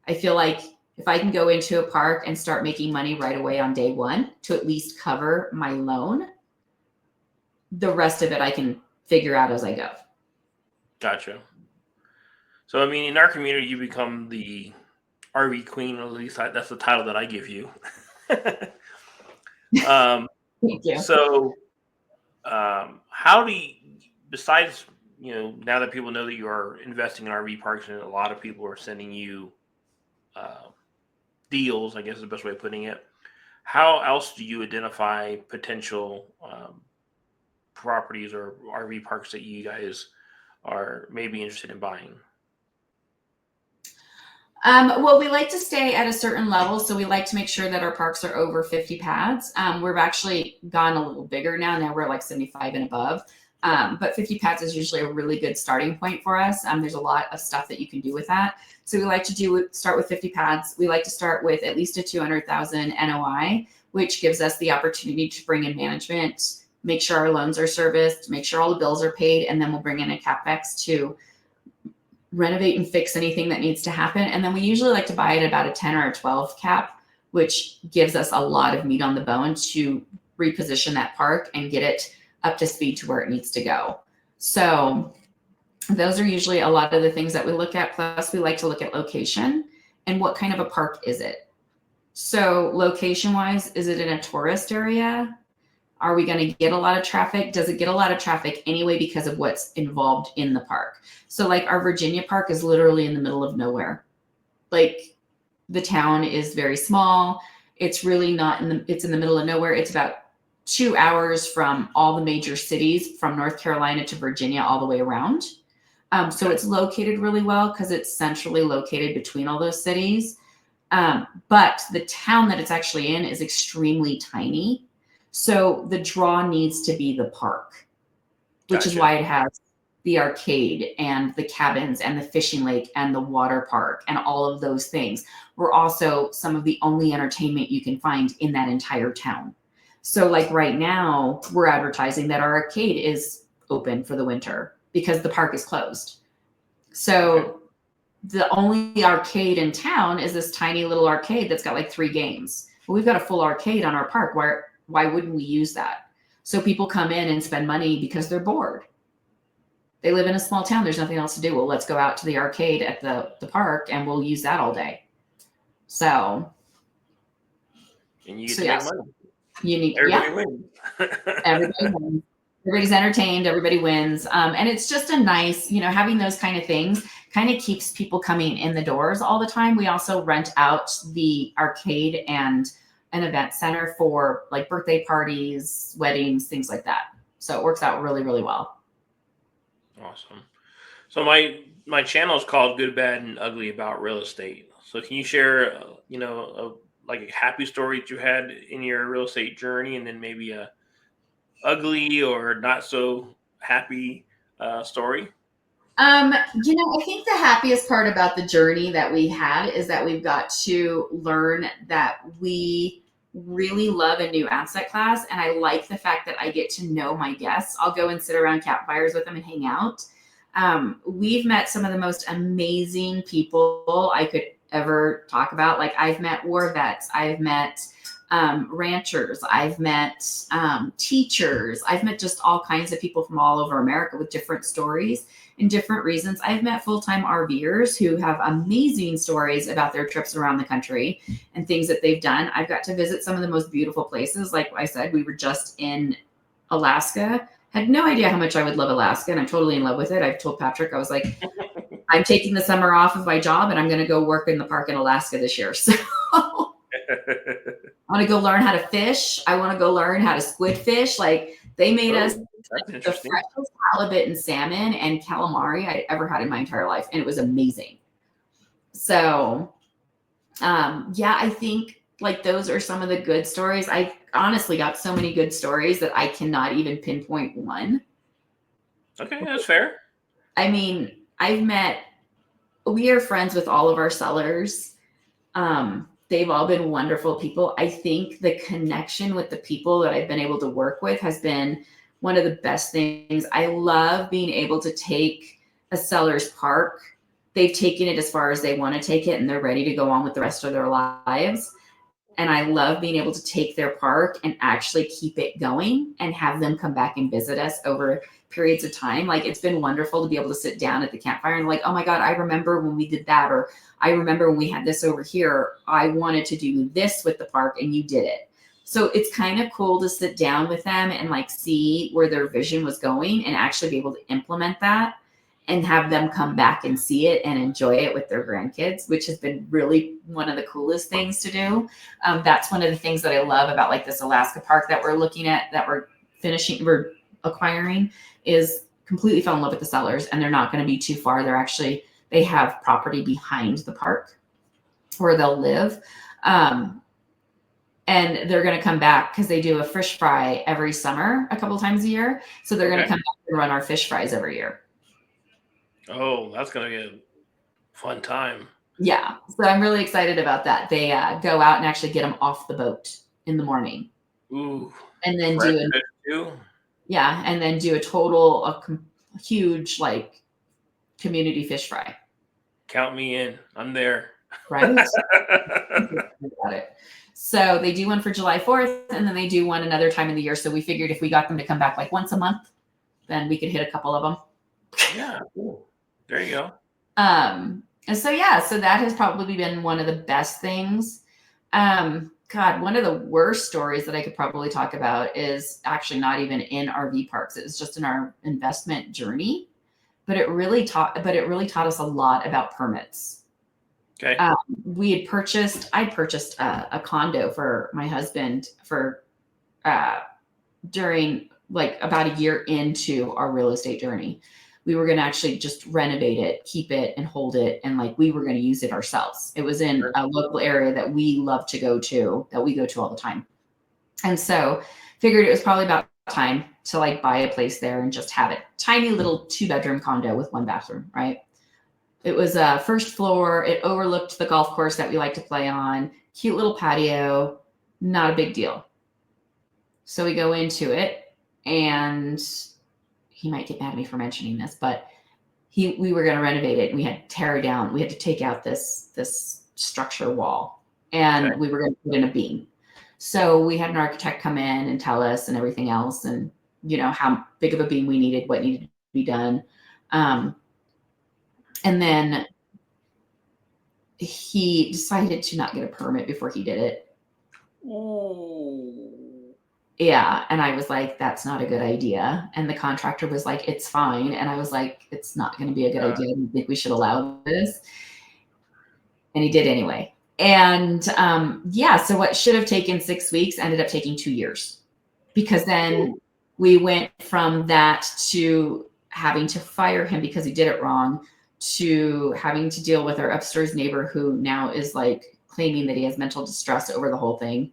I feel like if I can go into a park and start making money right away on day one to at least cover my loan, the rest of it I can figure out as I go. Gotcha. So, I mean, in our community, you become the RV queen, or at least that's the title that I give you. Thank you. So, how do you, besides, now that people know that you are investing in RV parks and a lot of people are sending you deals, I guess is the best way of putting it, how else do you identify potential properties or RV parks that you guys are maybe interested in buying? Well, we like to stay at a certain level. So we like to make sure that our parks are over 50 pads. We've actually gone a little bigger now. Now we're like 75 and above. But 50 pads is usually a really good starting point for us. There's a lot of stuff that you can do with that. So we like to start with 50 pads. We like to start with at least a 200,000 NOI, which gives us the opportunity to bring in management, make sure our loans are serviced, make sure all the bills are paid, and then we'll bring in a CapEx to renovate and fix anything that needs to happen. And then we usually like to buy it about a 10 or a 12 cap, which gives us a lot of meat on the bone to reposition that park and get it up to speed to where it needs to go. So those are usually a lot of the things that we look at. Plus we like to look at location and what kind of a park is it? So location wise, is it in a tourist area? Are we going to get a lot of traffic? Does it get a lot of traffic anyway because of what's involved in the park? So like our Virginia park is literally in the middle of nowhere. Like the town is very small. It's really not it's in the middle of nowhere. It's about 2 hours from all the major cities from North Carolina to Virginia all the way around. So it's located really well because it's centrally located between all those cities. But the town that it's actually in is extremely tiny. So the draw needs to be the park, which is why it has the arcade and the cabins and the fishing lake and the water park and all of those things. We're also some of the only entertainment you can find in that entire town. So like right now, we're advertising that our arcade is open for the winter because the park is closed. So the only arcade in town is this tiny little arcade that's got like 3 games. Well, we've got a full arcade on our park. Why wouldn't we use that? So people come in and spend money because they're bored. They live in a small town. There's nothing else to do. Well, let's go out to the arcade at the park and we'll use that all day. So. And you get to make money. Everybody wins. Everybody wins. Everybody's entertained. Everybody wins. And it's just a nice, having those kind of things kind of keeps people coming in the doors all the time. We also rent out the arcade and an event center for like birthday parties, weddings, things like that. So it works out really, really well. Awesome. So my channel is called Good, Bad, and Ugly About Real Estate. So can you share, like a happy story that you had in your real estate journey, and then maybe a ugly or not so happy story? I think the happiest part about the journey that we had is that we've got to learn that we really love a new asset class. And I like the fact that I get to know my guests. I'll go and sit around campfires with them and hang out. We've met some of the most amazing people I could ever talk about. Like I've met war vets, I've met ranchers, I've met teachers, I've met just all kinds of people from all over America with different stories and different reasons. I've met full-time RVers who have amazing stories about their trips around the country and things that they've done. I've got to visit some of the most beautiful places. Like I said, we were just in Alaska. Had no idea how much I would love Alaska, and I'm totally in love with it. I've told Patrick, I was like, I'm taking the summer off of my job and I'm going to go work in the park in Alaska this year. So I want to go learn how to fish. I want to go learn how to squid fish. Like they made us the freshest halibut and salmon and calamari I'd ever had in my entire life. And it was amazing. So, I think like those are some of the good stories. I honestly got so many good stories that I cannot even pinpoint one. Okay, that's fair. I mean, we are friends with all of our sellers. They've all been wonderful people. I think the connection with the people that I've been able to work with has been one of the best things. I love being able to take a seller's park. They've taken it as far as they want to take it and they're ready to go on with the rest of their lives. And I love being able to take their park and actually keep it going and have them come back and visit us over periods of time. Like it's been wonderful to be able to sit down at the campfire and like, oh my God, I remember when we did that, or I remember when we had this over here. I wanted to do this with the park and you did it. So it's kind of cool to sit down with them and like see where their vision was going and actually be able to implement that and have them come back and see it and enjoy it with their grandkids, which has been really one of the coolest things to do. That's one of the things that I love about like this Alaska park that we're looking at, that we're acquiring, is completely fell in love with the sellers, and they're not going to be too far. They have property behind the park where they'll live. And they're going to come back because they do a fish fry every summer, a couple times a year. So they're going to come back and run our fish fries every year. Oh, that's going to be a fun time. Yeah. So I'm really excited about that. They go out and actually get them off the boat in the morning. Ooh. And then and then do a huge like community fish fry. Count me in. I'm there. Right? Got it. So they do one for July 4th, and then they do one another time in the year. So we figured if we got them to come back like once a month, then we could hit a couple of them. Yeah, cool. There you go. And so that has probably been one of the best things. God, one of the worst stories that I could probably talk about is actually not even in RV parks. It was just in our investment journey, but it really taught us a lot about permits. Okay. I purchased a condo for my husband for during like about a year into our real estate journey. We were going to actually just renovate it, keep it, and hold it. And like we were going to use it ourselves. It was in a local area that we love to go to, that we go to all the time. And so figured it was probably about time to like buy a place there and just have it. Tiny little 2-bedroom condo with 1 bathroom, right? It was a first floor. It overlooked the golf course that we like to play on. Cute little patio, not a big deal. So we go into it, and he might get mad at me for mentioning this, but we were going to renovate it, and we had to tear it down. We had to take out this structure wall, and we were going to put in a beam. So we had an architect come in and tell us and everything else, and you know how big of a beam we needed, what needed to be done. And then he decided to not get a permit before he did it. Ooh. Yeah. And I was like, that's not a good idea. And the contractor was like, it's fine. And I was like, it's not going to be a good idea. I think we should allow this. And he did anyway. And so what should have taken 6 weeks ended up taking 2 years, because then we went from that to having to fire him because he did it wrong, to having to deal with our upstairs neighbor who now is like claiming that he has mental distress over the whole thing.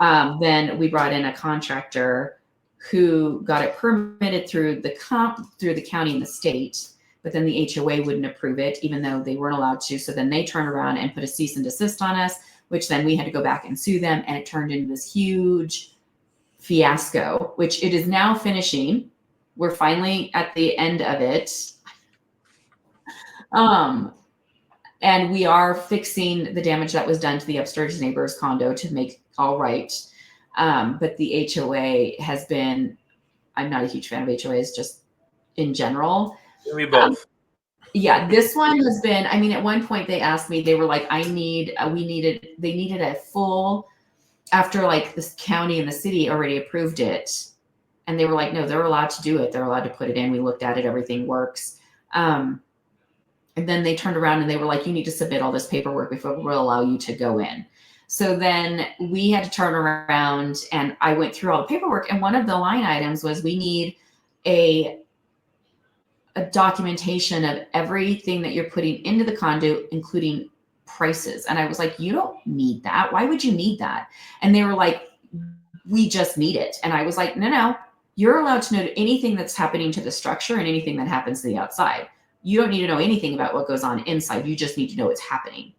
Then we brought in a contractor who got it permitted through the county and the state, but then the HOA wouldn't approve it, even though they weren't allowed to. So then they turned around and put a cease and desist on us, which then we had to go back and sue them. And it turned into this huge fiasco, which it is now finishing. We're finally at the end of it. And we are fixing the damage that was done to the upstairs neighbor's condo to make all right. But the HOA has been, I'm not a huge fan of HOAs just in general. Give me both. This one has been, I mean, at one point they asked me, they were like, they needed a full, after like this county and the city already approved it. And they were like, no, they're allowed to do it. They're allowed to put it in. We looked at it. Everything works. And then they turned around and they were like, you need to submit all this paperwork before we'll allow you to go in. So then we had to turn around, and I went through all the paperwork. And one of the line items was we need a documentation of everything that you're putting into the condo, including prices. And I was like, you don't need that. Why would you need that? And they were like, we just need it. And I was like, no, you're allowed to know anything that's happening to the structure and anything that happens to the outside. You don't need to know anything about what goes on inside. You just need to know what's happening.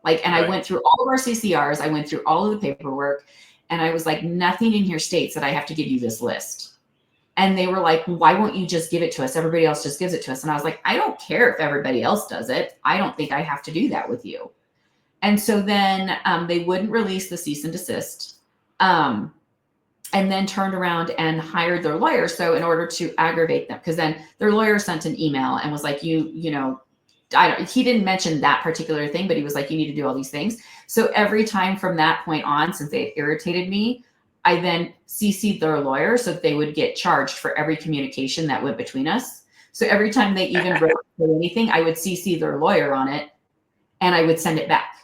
Like, and I went through all of our CCRs. I went through all of the paperwork, and I was like, nothing in here states that I have to give you this list. And they were like, why won't you just give it to us? Everybody else just gives it to us. And I was like, I don't care if everybody else does it. I don't think I have to do that with you. And so then they wouldn't release the cease and desist. And then turned around and hired their lawyer. So in order to aggravate them, because then their lawyer sent an email and was like, he didn't mention that particular thing, but he was like, you need to do all these things. So every time from that point on, since they irritated me, I then CC'd their lawyer so that they would get charged for every communication that went between us. So every time they even wrote anything, I would CC their lawyer on it, and I would send it back,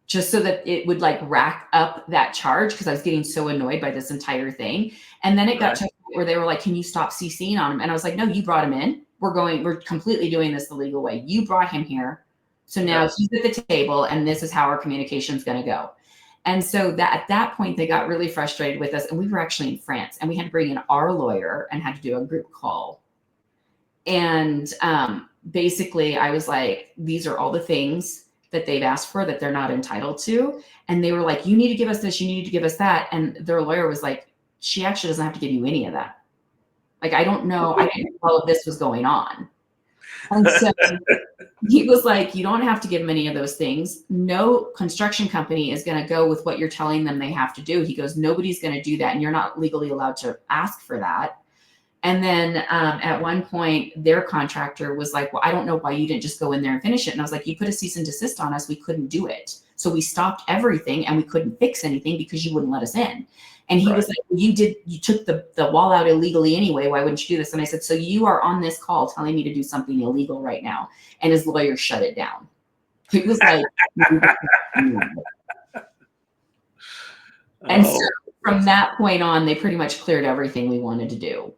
just so that it would like rack up that charge, because I was getting so annoyed by this entire thing. And then it got to a point where they were like, can you stop CCing on him? And I was like, no, you brought him in. We're completely doing this the legal way. You brought him here. So now he's at the table, and this is how our communication is going to go. And so that at that point, they got really frustrated with us. And we were actually in France, and we had to bring in our lawyer and had to do a group call. And basically I was like, these are all the things that they've asked for that they're not entitled to. And they were like, you need to give us this, you need to give us that. And their lawyer was like, she actually doesn't have to give you any of that. Like, I don't know. I didn't know all of this was going on. And so he was like, you don't have to give them any of those things. No construction company is going to go with what you're telling them they have to do. He goes, nobody's going to do that. And you're not legally allowed to ask for that. And then at one point, their contractor was like, well, I don't know why you didn't just go in there and finish it. And I was like, you put a cease and desist on us. We couldn't do it. So we stopped everything, and we couldn't fix anything because you wouldn't let us in. And he was like, well, you took the wall out illegally anyway. Why wouldn't you do this? And I said, so you are on this call telling me to do something illegal right now. And his lawyer shut it down. He was like, and so from that point on, they pretty much cleared everything we wanted to do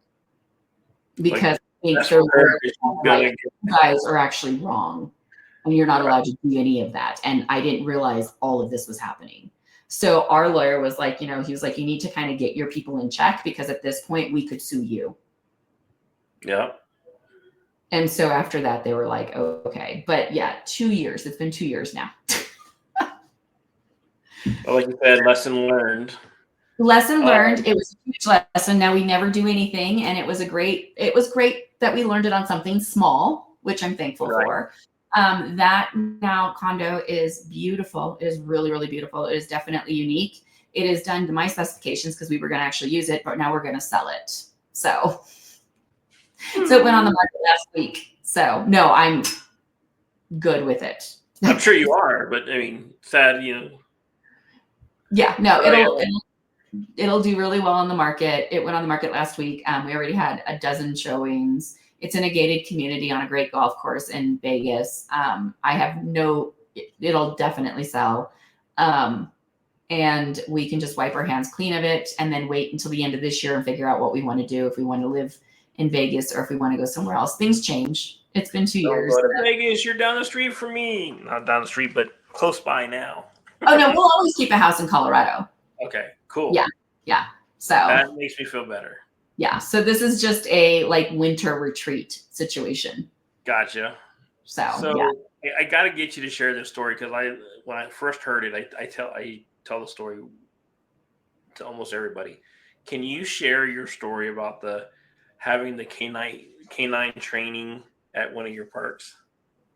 because I think that's their where lawyers were like, you guys are actually wrong and you're not allowed to do any of that. And I didn't realize all of this was happening. So our lawyer was like, he was like, you need to kind of get your people in check because at this point we could sue you. Yeah. And so after that, they were like, oh, okay. But yeah, 2 years. It's been 2 years now. Well, like you said, lesson learned. Lesson learned. It was a huge lesson. Now we never do anything. And it was great that we learned it on something small, which I'm thankful for. That now condo is beautiful. It is really, really beautiful. It is definitely unique. It is done to my specifications because we were going to actually use it, but now we're going to sell it. So it went on the market last week. So no, I'm good with it. I'm sure you are, but I mean, sad, Yeah, no, it'll do really well on the market. It went on the market last week. We already had a dozen showings. It's in a gated community on a great golf course in Vegas. It'll definitely sell. And we can just wipe our hands clean of it and then wait until the end of this year and figure out what we want to do, if we want to live in Vegas or if we want to go somewhere else. Things change. It's been 2 years. Go to Vegas, you're down the street from me. Not down the street, but close by now. Oh no, we'll always keep a house in Colorado. Okay, cool. Yeah. So that makes me feel better. Yeah. So this is just a winter retreat situation. Gotcha. So yeah. I got to get you to share this story because when I first heard it, I tell the story to almost everybody. Can you share your story about having the canine training at one of your parks?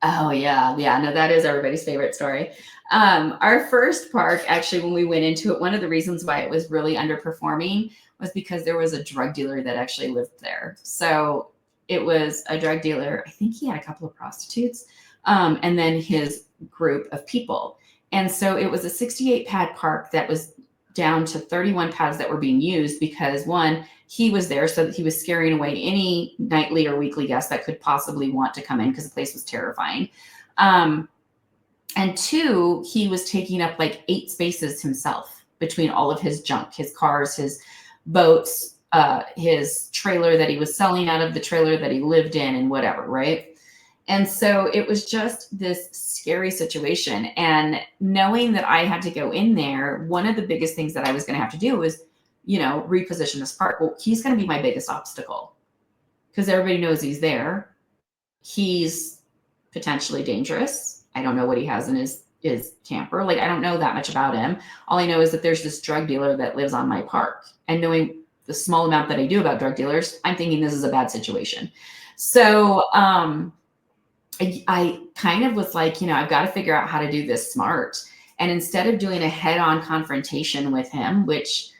Oh yeah. No, that is everybody's favorite story. Our first park, actually, when we went into it, one of the reasons why it was really underperforming was because there was a drug dealer that actually lived there. So it was a drug dealer. I think he had a couple of prostitutes, and then his group of people. And so it was a 68 pad park that was down to 31 pads that were being used because one, he was there so that he was scaring away any nightly or weekly guests that could possibly want to come in because the place was terrifying. And two, he was taking up 8 spaces himself between all of his junk, his cars, his boats, his trailer that he was selling out of, the trailer that he lived in, and whatever, right? And so it was just this scary situation. And knowing that I had to go in there, one of the biggest things that I was going to have to do was, reposition this park. Well, he's going to be my biggest obstacle because everybody knows he's there. He's potentially dangerous. I don't know what he has in his camper. I don't know that much about him. All I know is that there's this drug dealer that lives on my park. And knowing the small amount that I do about drug dealers, I'm thinking this is a bad situation. So, I kind of was like, I've got to figure out how to do this smart. And instead of doing a head-on confrontation with him, which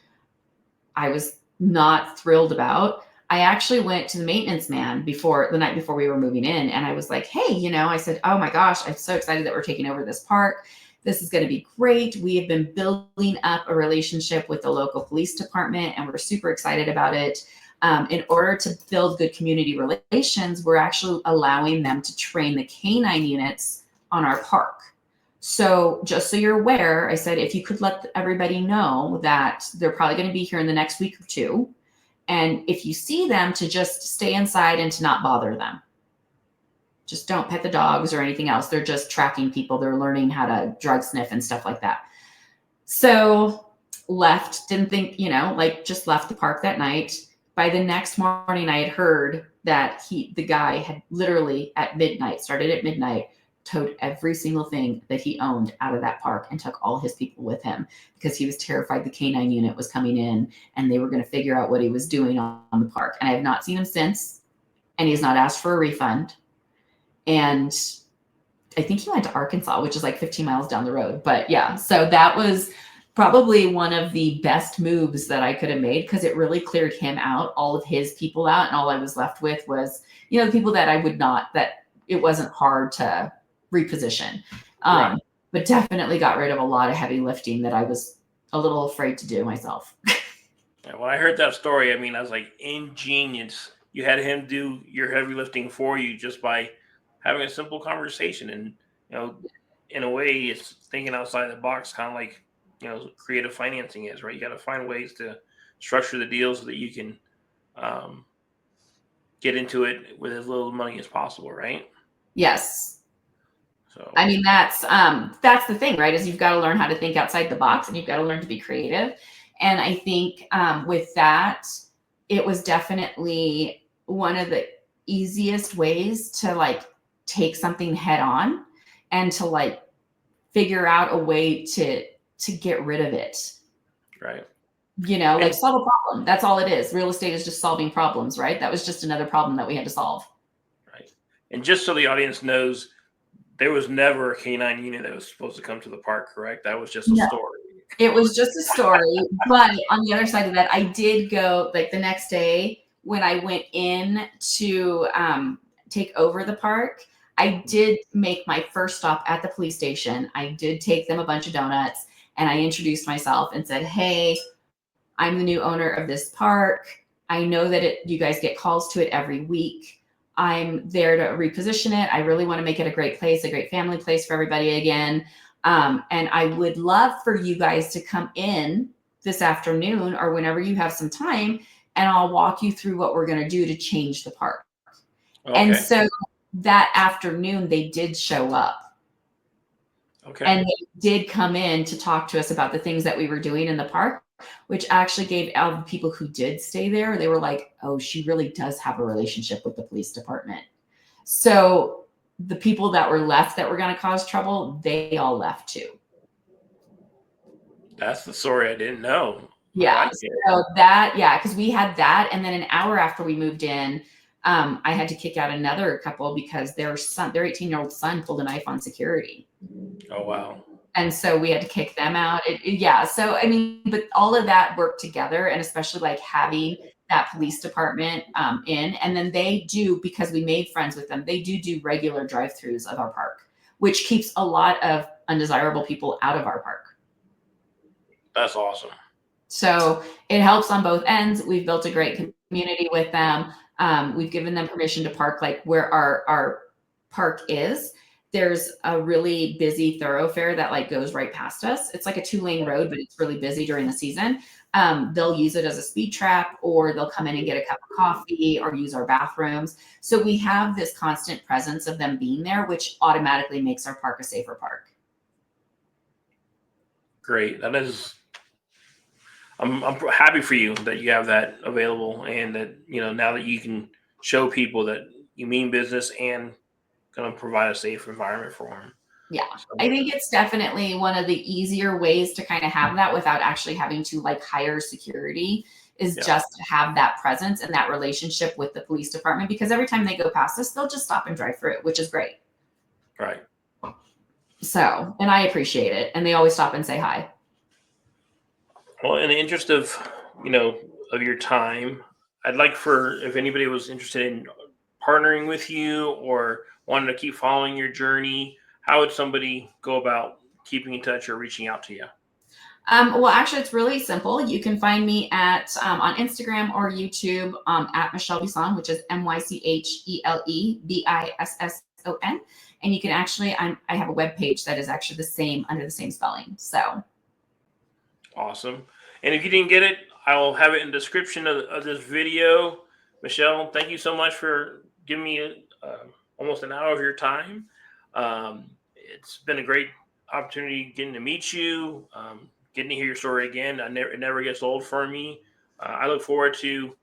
I was not thrilled about, I actually went to the maintenance man the night before we were moving in. And I was like, hey, I said, oh my gosh, I'm so excited that we're taking over this park. This is going to be great. We have been building up a relationship with the local police department and we're super excited about it. In order to build good community relations, we're actually allowing them to train the canine units on our park. So just so you're aware, I said, if you could let everybody know that they're probably going to be here in the next week or two. And if you see them, to just stay inside and to not bother them. Just don't pet the dogs or anything else. They're just tracking people. They're learning how to drug sniff and stuff like that. So left, didn't think, just left the park that night. By the next morning, I had heard that the guy had literally started at midnight, towed every single thing that he owned out of that park and took all his people with him because he was terrified the canine unit was coming in and they were going to figure out what he was doing on the park. And I have not seen him since, and he's not asked for a refund. And I think he went to Arkansas, which is 15 miles down the road. But yeah, so that was probably one of the best moves that I could have made because it really cleared him out, all of his people out. And all I was left with was, the people that that it wasn't hard to reposition. Right. But definitely got rid of a lot of heavy lifting that I was a little afraid to do myself. Yeah, when I heard that story, I was like, ingenious. You had him do your heavy lifting for you just by having a simple conversation. And, in a way, it's thinking outside the box, kind of like creative financing is, right? You got to find ways to structure the deals so that you can um, get into it with as little money as possible, right? Yes. So I mean, that's the thing, right? Is you've got to learn how to think outside the box, and you've got to learn to be creative. And I think with that, it was definitely one of the easiest ways to like take something head on and to like figure out a way to get rid of it. right. Like And solve a problem. That's all it is. Real estate is just solving problems, right? That was just another problem that we had to solve. right. And just so the audience knows, there was never a canine unit that was supposed to come to the park, correct? That was just a No, story. it was just a story. But on the other side of that, I did go like the next day when I went in to take over the park. I did make my first stop at the police station. I did take them a bunch of donuts and I introduced myself and said, "Hey, I'm the new owner of this park. I know that you guys get calls to it every week. I'm there to reposition it. I really want to make it a great place, a great family place for everybody again. And I would love for you guys to come in this afternoon or whenever you have some time, and I'll walk you through what we're going to do to change the park." And Okay. so that afternoon, they did show up. Okay. And they did come in to talk to us about the things that we were doing in the park, which actually gave all the people who did stay there, they were like, "Oh, she really does have a relationship with the police department." So the people that were left that were going to cause trouble, they all left too. That's the story I didn't know. I Yeah. like it. So because we had that. And then an hour after we moved in, I had to kick out another couple because their 18-year-old son pulled a knife on security. Oh, wow. And so we had to kick them out. So, I mean, but all of that worked together, and especially like having that police department in. And then they do, because we made friends with them, they do regular drive-throughs of our park, which keeps a lot of undesirable people out of our park. That's awesome. So it helps on both ends. We've built a great community with them. We've given them permission to park like where our park is. There's a really busy thoroughfare that like goes right past us. It's like a 2-lane road, but it's really busy during the season. They'll use it as a speed trap, or they'll come in and get a cup of coffee or use our bathrooms. So we have this constant presence of them being there, which automatically makes our park a safer park. Great. That is. I'm happy for you that you have that available, and that now that you can show people that you mean business and going to provide a safe environment for them. Yeah, So, I think it's definitely one of the easier ways to kind of have that without actually having to like hire security, is just to have that presence and that relationship with the police department, because every time they go past us, they'll just stop and drive through it, which is great. right. So, and I appreciate it. And they always stop and say hi. Well, in the interest of of your time, I'd like for, if anybody was interested in partnering with you or wanted to keep following your journey, how would somebody go about keeping in touch or reaching out to you? Well, actually, it's really simple. You can find me at on Instagram or YouTube at Michelle Bisson, which is MyChelebisson. And you can actually, I have a web page that is actually the same under the same spelling. So Awesome. And if you didn't get it, I will have it in the description of this video. Michelle, thank you so much for giving me almost an hour of your time. It's been a great opportunity getting to meet you, getting to hear your story again. It never gets old for me. I look forward to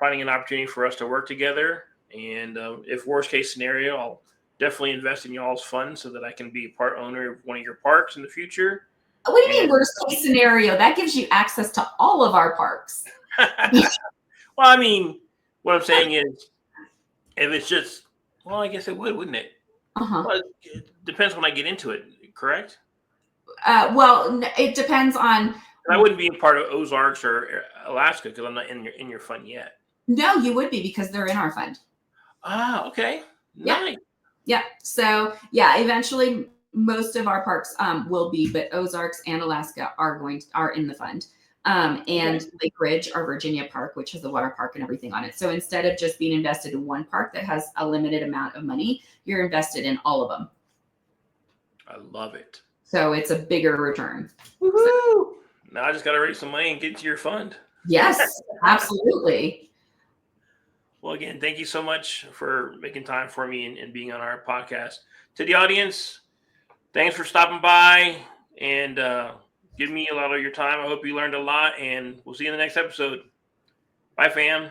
finding an opportunity for us to work together. And if worst case scenario, I'll definitely invest in y'all's funds so that I can be a part owner of one of your parks in the future. what do you mean worst case scenario? That gives you access to all of our parks. Well, I mean, what I'm saying is, if it's just, well, I guess it would, wouldn't it? Uh-huh. Well, it depends when I get into it, correct? Well, it depends on. I wouldn't be a part of Ozarks or Alaska because I'm not in your fund yet. No, you would be, because they're in our fund. Ah, okay. Nice. Yeah. So eventually most of our parks will be, but Ozarks and Alaska are in the fund. And Lake Ridge, our Virginia park, which has the water park and everything on it. So instead of just being invested in one park that has a limited amount of money, you're invested in all of them. I love it. So it's a bigger return. Woohoo! Now I just got to raise some money and get to your fund. Yes, absolutely. Well, again, thank you so much for making time for me and being on our podcast. To the audience, thanks for stopping by and giving me a lot of your time. I hope you learned a lot, and we'll see you in the next episode. Bye, fam.